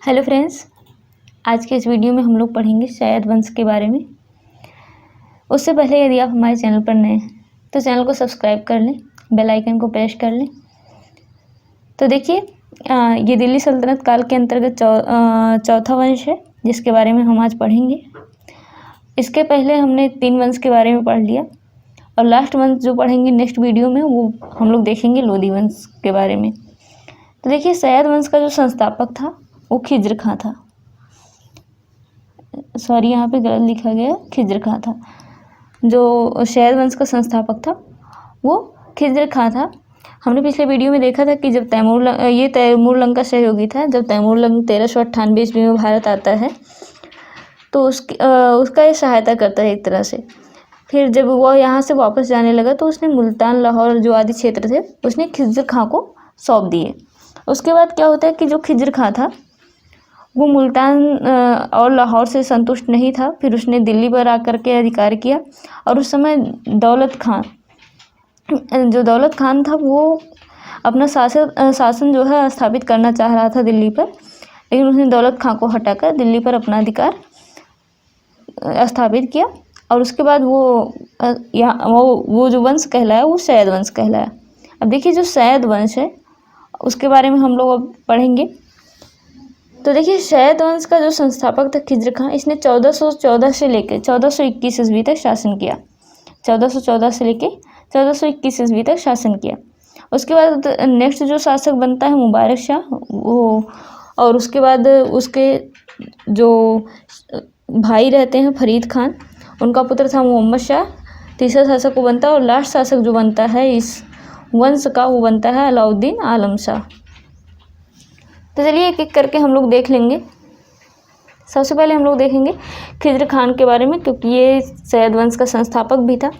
Hello friends, आज के इस वीडियो में हम लोग पढ़ेंगे सैयद वंश के बारे में। उससे पहले यदि आप हमारे चैनल पर नए हैं तो चैनल को सब्सक्राइब कर लें, बेल आइकन को प्रेस कर लें। तो देखिए, ये दिल्ली सल्तनत काल के अंतर्गत चौथा वंश है जिसके बारे में हम आज पढ़ेंगे। इसके पहले हमने 3 वंश के बारे में पढ़ लिया और लास्ट वंश जो पढ़ेंगे नेक्स्ट वीडियो में वो हम लोग देखेंगे लोदी वंश के बारे में। तो देखिए, सैयद वंश का जो संस्थापक था वो खिज्र खां था। सॉरी, यहाँ पे गलत लिखा गया, खिज्र खां था। जो सैयद वंश का संस्थापक था वो खिज्र खां था। हमने पिछले वीडियो में देखा था कि जब तैमूरलंग का सहयोगी था। जब तैमूरलंग 1398 ईस्वी में भारत आता है तो उसका ये सहायता करता है एक तरह से। फिर जब वो यहाँ से वापस जाने लगा तो उसने मुल्तान, लाहौर जो आदि क्षेत्र थे उसने खिज्र खां को सौंप दिए। उसके बाद क्या होता है कि जो खिज्र खां था वो मुल्तान और लाहौर से संतुष्ट नहीं था। फिर उसने दिल्ली पर आकर के अधिकार किया और उस समय दौलत खान था वो अपना शासन जो है स्थापित करना चाह रहा था दिल्ली पर, लेकिन उसने दौलत खां को हटाकर दिल्ली पर अपना अधिकार स्थापित किया। और उसके बाद वो जो वंश कहलाया वो सैयद वंश कहलाया। अब देखिए, जो सैयद वंश है उसके बारे में हम लोग अब पढ़ेंगे। तो देखिए, सैयद वंश का जो संस्थापक था खिज्र खां, इसने 1414 से लेकर 1421 ईस्वी तक शासन किया। 1414 से लेकर 1421 ईस्वी तक शासन किया। उसके बाद नेक्स्ट जो शासक बनता है मुबारक शाह, वो, और उसके बाद उसके जो भाई रहते हैं फरीद खान, उनका पुत्र था मोहम्मद शाह। तीसरा शासक वो बनता है और लास्ट शासक जो बनता है इस वंश का वो बनता है अलाउद्दीन आलम शाह। तो चलिए एक एक करके हम लोग देख लेंगे। सबसे पहले हम लोग देखेंगे खिज्र खान के बारे में, क्योंकि ये सैयद वंश का संस्थापक भी था।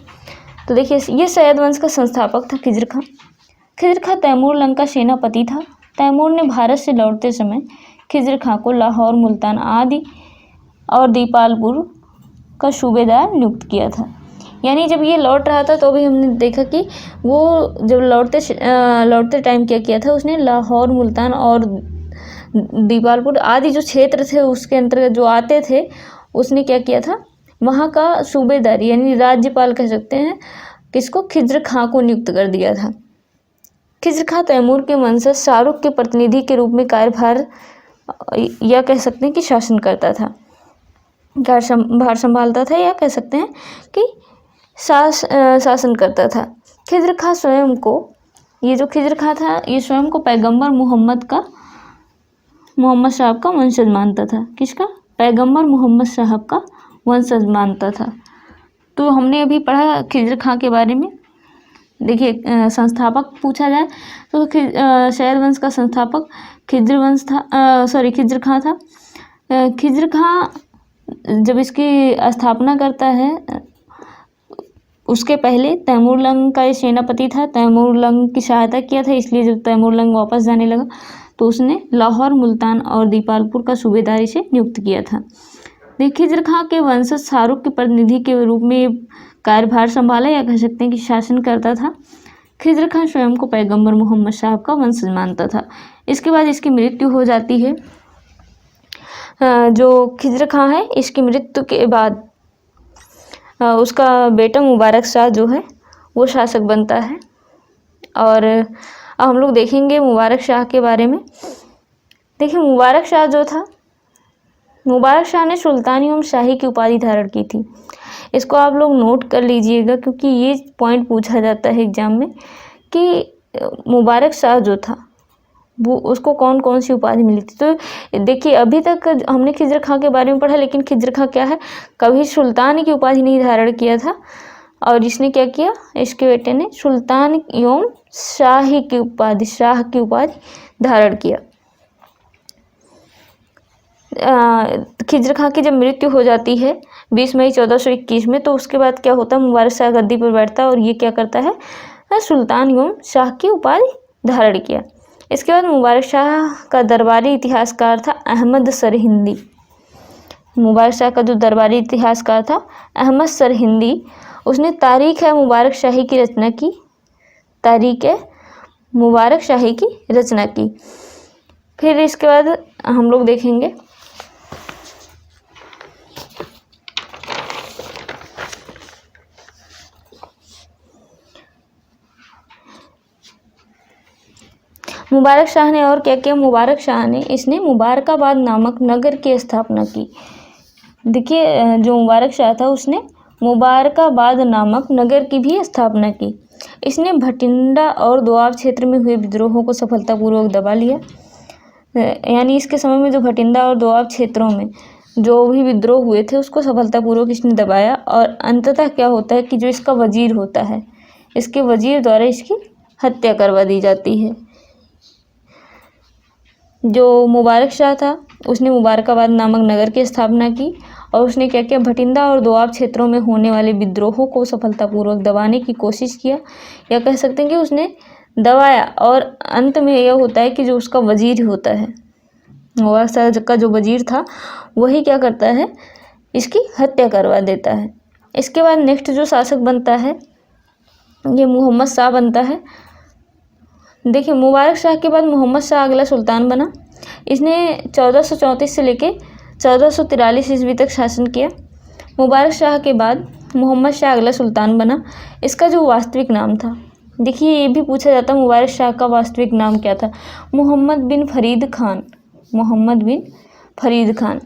तो देखिए, ये सैयद वंश का संस्थापक था खिज्र खां। खिज्र खां तैमूरलंग का सेनापति था। तैमूर ने भारत से लौटते समय खिज्र खां को लाहौर, मुल्तान आदि और दीपालपुर का सूबेदार नियुक्त किया था। यानी जब ये लौट रहा था तो भी हमने देखा कि वो जब लौटते टाइम क्या किया था, उसने लाहौर, मुल्तान और दीपालपुर आदि जो क्षेत्र थे उसके अंतर्गत जो आते थे उसने क्या किया था, वहाँ का सूबेदार यानी राज्यपाल कह सकते हैं किसको, खिज्र खां को नियुक्त कर दिया था। खिज्र खां तैमूर के वंशज शाहरुख के प्रतिनिधि के रूप में कार्यभार या कह सकते हैं कि शासन करता था, भार संभालता था, या कह सकते हैं कि शासन करता था। खिज्र खां स्वयं को, ये जो खिज्र खां था ये स्वयं को पैगंबर मोहम्मद साहब का वंशज मानता था। किसका? पैगंबर मोहम्मद साहब का वंशज मानता था। तो हमने अभी पढ़ा खिज्र खां के बारे में। देखिए, संस्थापक पूछा जाए तो सैयद वंश का संस्थापक खिज्र खां था। खिज्र खां जब इसकी स्थापना करता है उसके पहले तैमूरलंग का ये सेनापति था। तैमूरलंग की सहायता किया था, इसलिए जब तैमूरलंग वापस जाने लगा तो उसने लाहौर, मुल्तान और दीपालपुर का सूबेदारी से नियुक्त किया था। देखिए, खिज्र खां के वंशज शाहरुख के प्रतिनिधि के रूप में कार्यभार संभाला या कह सकते हैं कि शासन करता था। खिज्र खां स्वयं को पैगंबर मोहम्मद साहब का वंशज मानता था। इसके बाद इसकी मृत्यु हो जाती है। जो खिज्र खां है इसकी मृत्यु के बाद उसका बेटा मुबारक शाह जो है वो शासक बनता है। और अब हम लोग देखेंगे मुबारक शाह के बारे में। देखिए, मुबारक शाह जो था, मुबारक शाह ने सुल्तान एवं शाही की उपाधि धारण की थी। इसको आप लोग नोट कर लीजिएगा, क्योंकि ये पॉइंट पूछा जाता है एग्जाम में कि मुबारक शाह जो था वो उसको कौन कौन सी उपाधि मिली थी। तो देखिए, अभी तक हमने खिज्र खां के बारे में पढ़ा, लेकिन खिज्र खां क्या है, कभी सुल्तान की उपाधि नहीं धारण किया था। और इसने क्या किया, इसके बेटे ने सुल्तान एवं शाह की उपाधि धारण किया। खिज्र खां की जब मृत्यु हो जाती है 20 मई 1421 में, तो उसके बाद क्या होता है, मुबारक शाह गद्दी पर बैठता है और ये क्या करता है, सुल्तान एवं शाह की उपाधि धारण किया। इसके बाद मुबारक शाह का दरबारी इतिहासकार था अहमद सरहिंदी। मुबारक शाह का जो दरबारी इतिहासकार था अहमद सरहिंदी, उसने तारीख है मुबारक शाही की रचना की। फिर इसके बाद हम लोग देखेंगे मुबारक शाह ने और क्या किया। मुबारक शाह ने इसने मुबारकाबाद नामक नगर की स्थापना की। देखिए जो मुबारक शाह था उसने मुबारकाबाद नामक नगर की भी स्थापना की। इसने भटिंडा और दोआब क्षेत्र में हुए विद्रोहों को सफलतापूर्वक दबा लिया। यानी इसके समय में जो भटिंडा और दोआब क्षेत्रों में जो भी विद्रोह हुए थे उसको सफलतापूर्वक इसने दबाया। और अंततः क्या होता है कि जो इसका वजीर होता है, इसके वजीर द्वारा इसकी हत्या करवा दी जाती है। जो मुबारक शाह था उसने मुबारकाबाद नामक नगर की स्थापना की और उसने क्या किया, भटिंडा और दोआब क्षेत्रों में होने वाले विद्रोहों को सफलतापूर्वक दबाने की कोशिश किया, या कह सकते हैं कि उसने दबाया। और अंत में यह होता है कि जो उसका वजीर होता है, मुबारक शाह का जो वजीर था वही क्या करता है, इसकी हत्या करवा देता है। इसके बाद नेक्स्ट जो शासक बनता है ये मोहम्मद शाह बनता है। देखिए मुबारक शाह के बाद मोहम्मद शाह अगला सुल्तान बना। इसने 1434 से लेके 1443 ईस्वी तक शासन किया। मुबारक शाह के बाद मोहम्मद शाह अगला सुल्तान बना। इसका जो वास्तविक नाम था, देखिए ये भी पूछा जाता है मुबारक शाह का वास्तविक नाम क्या था। मोहम्मद बिन फरीद खान, मोहम्मद बिन फरीद खान,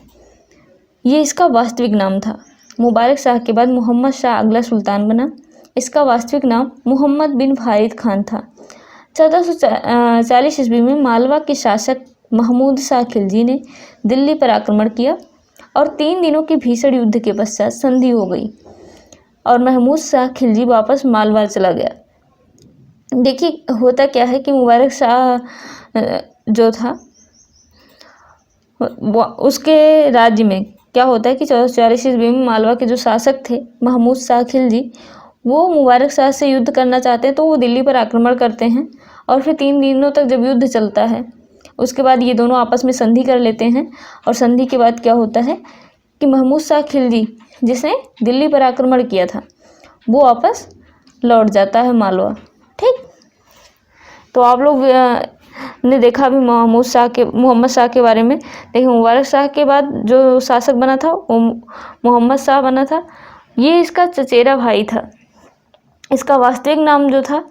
ये इसका वास्तविक नाम था। मुबारक शाह के बाद मोहम्मद शाह अगला सुल्तान बना। इसका वास्तविक नाम मोहम्मद बिन फरीद खान था। 1440 ईस्वी में मालवा के शासक महमूद शाह खिलजी ने दिल्ली पर आक्रमण किया और 3 दिनों के भीषण युद्ध के पश्चात संधि हो गई और महमूद शाह खिलजी वापस मालवा चला गया। देखिए होता क्या है कि मुबारक शाह जो था उसके राज्य में क्या होता है कि 1440 ईस्वी में मालवा के जो शासक थे महमूद शाह खिलजी, वो मुबारक शाह से युद्ध करना चाहते हैं, तो वो दिल्ली पर आक्रमण करते हैं। और फिर 3 दिनों तक जब युद्ध चलता है उसके बाद ये दोनों आपस में संधि कर लेते हैं। और संधि के बाद क्या होता है कि महमूद शाह खिलजी जिसने दिल्ली पर आक्रमण किया था वो वापस लौट जाता है मालवा। ठीक, तो आप लोग ने देखा भी मोहम्मद शाह के बारे में। देखिए मुबारक शाह के बाद जो शासक बना था वो मोहम्मद शाह बना था। ये इसका चचेरा भाई था। इसका वास्तविक नाम जो था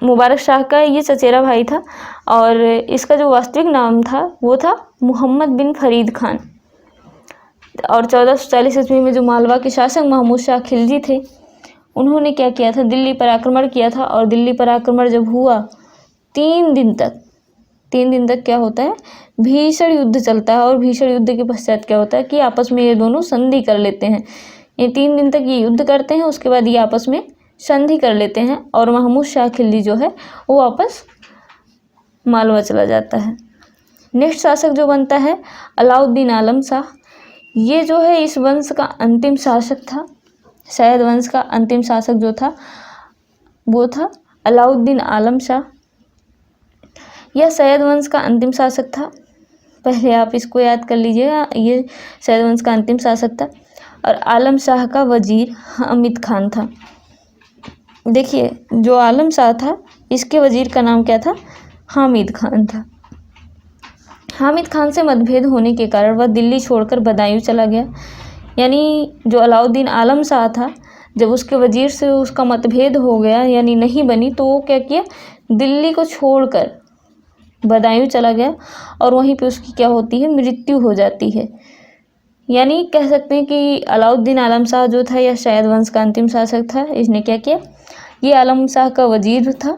मुबारक शाह का ये चचेरा भाई था और इसका जो वास्तविक नाम था वो था मोहम्मद बिन फरीद खान। और 1440 ईस्वी में जो मालवा के शासक महमूद शाह खिलजी थे उन्होंने क्या किया था, दिल्ली पर आक्रमण किया था। और दिल्ली पर आक्रमण जब हुआ 3 दिन तक क्या होता है, भीषण युद्ध चलता है। और भीषण युद्ध के पश्चात क्या होता है कि आपस में ये दोनों संधि कर लेते हैं। ये 3 दिन तक ये युद्ध करते हैं, उसके बाद ये आपस में संधि कर लेते हैं और महमूद शाह खिलजी जो है वो वापस मालवा चला जाता है। नेक्स्ट शासक जो बनता है अलाउद्दीन आलम शाह। ये जो है इस वंश का अंतिम शासक था। सैयद वंश का अंतिम शासक जो था वो था अलाउद्दीन आलम शाह। यह सैयद वंश का अंतिम शासक था। पहले आप इसको याद कर लीजिएगा, ये सैयद वंश का अंतिम शासक था। और आलम शाह का वजीर हामिद खान था। देखिए जो आलम शाह था इसके वजीर का नाम क्या था, हामिद खान था। हामिद खान से मतभेद होने के कारण वह दिल्ली छोड़कर बदायूं चला गया। यानी जो अलाउद्दीन आलम शाह था, जब उसके वजीर से उसका मतभेद हो गया यानी नहीं बनी, तो वो क्या किया, दिल्ली को छोड़कर बदायूं चला गया और वहीं पे उसकी क्या होती है, मृत्यु हो जाती है। यानी कह सकते हैं कि अलाउद्दीन आलम शाह जो था यह सैयद वंश का अंतिम शासक था। इसने क्या किया, ये आलम शाह का वजीर था।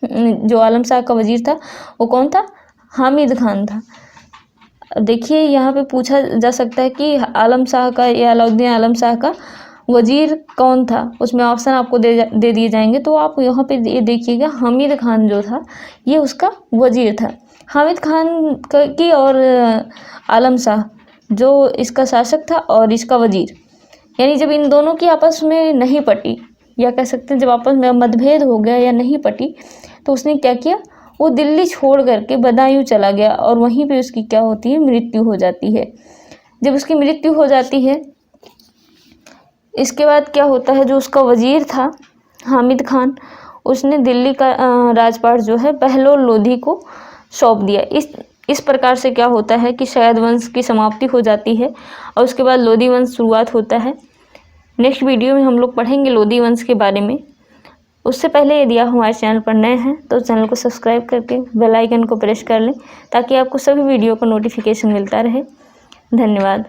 जो आलम शाह का वजीर था वो कौन था, हामिद खान था। देखिए यहाँ पे पूछा जा सकता है कि आलम शाह का या अलाउद्दीन आलम शाह का वजीर कौन था, उसमें ऑप्शन आपको दे दिए जाएंगे। तो आप यहाँ पे ये देखिएगा, हामिद खान जो था ये उसका वजीर था। हामिद खान की और आलम शाह जो इसका शासक था और इसका वजीर, यानी जब इन दोनों की आपस में नहीं पटी, या कह सकते हैं जब आपस में मतभेद हो गया या नहीं पटी, तो उसने क्या किया, वो दिल्ली छोड़ करके बदायूं चला गया और वहीं पे उसकी क्या होती है, मृत्यु हो जाती है। जब उसकी मृत्यु हो जाती है इसके बाद क्या होता है, जो उसका वजीर था हामिद खान, उसने दिल्ली का राजपाट जो है बहलोल लोधी को सौंप दिया। इस प्रकार से क्या होता है कि शैद वंश की समाप्ति हो जाती है और उसके बाद लोधी वंश शुरुआत होता है। नेक्स्ट वीडियो में हम लोग पढ़ेंगे लोधी वंश के बारे में। उससे पहले यदि आप हमारे चैनल पर नए हैं तो चैनल को सब्सक्राइब करके बेल आइकन को प्रेस कर लें ताकि आपको सभी वीडियो का नोटिफिकेशन मिलता रहे। धन्यवाद।